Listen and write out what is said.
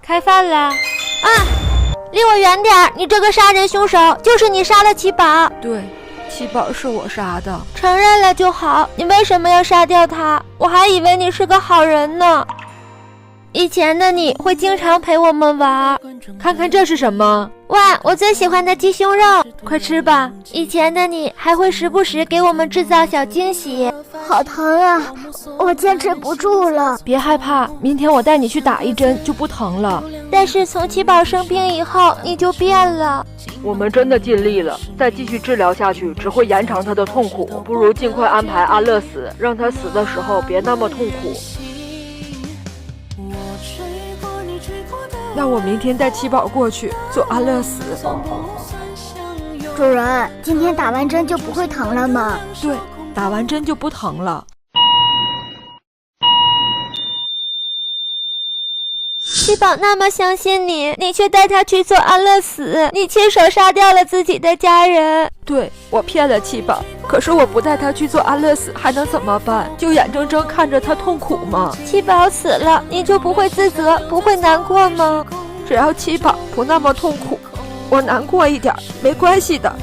开饭啦！啊，离我远点！你这个杀人凶手，就是你杀了七宝。对，七宝是我杀的。承认了就好，你为什么要杀掉他？我还以为你是个好人呢。以前的你会经常陪我们玩。看看这是什么？哇，我最喜欢的鸡胸肉，快吃吧。以前的你还会时不时给我们制造小惊喜。好疼啊，我坚持不住了。别害怕，明天我带你去打一针就不疼了。但是从七宝生病以后你就变了。我们真的尽力了，再继续治疗下去只会延长他的痛苦，不如尽快安排安乐死，让他死的时候别那么痛苦。那我明天带七宝过去做安乐死。主人，今天打完针就不会疼了吗？对，打完针就不疼了。七宝那么相信你，你却带他去做安乐死，你亲手杀掉了自己的家人。对，我骗了七宝，可是我不带他去做安乐死还能怎么办？就眼睁睁看着他痛苦吗？七宝死了，你就不会自责，不会难过吗？只要七宝不那么痛苦，我难过一点没关系的。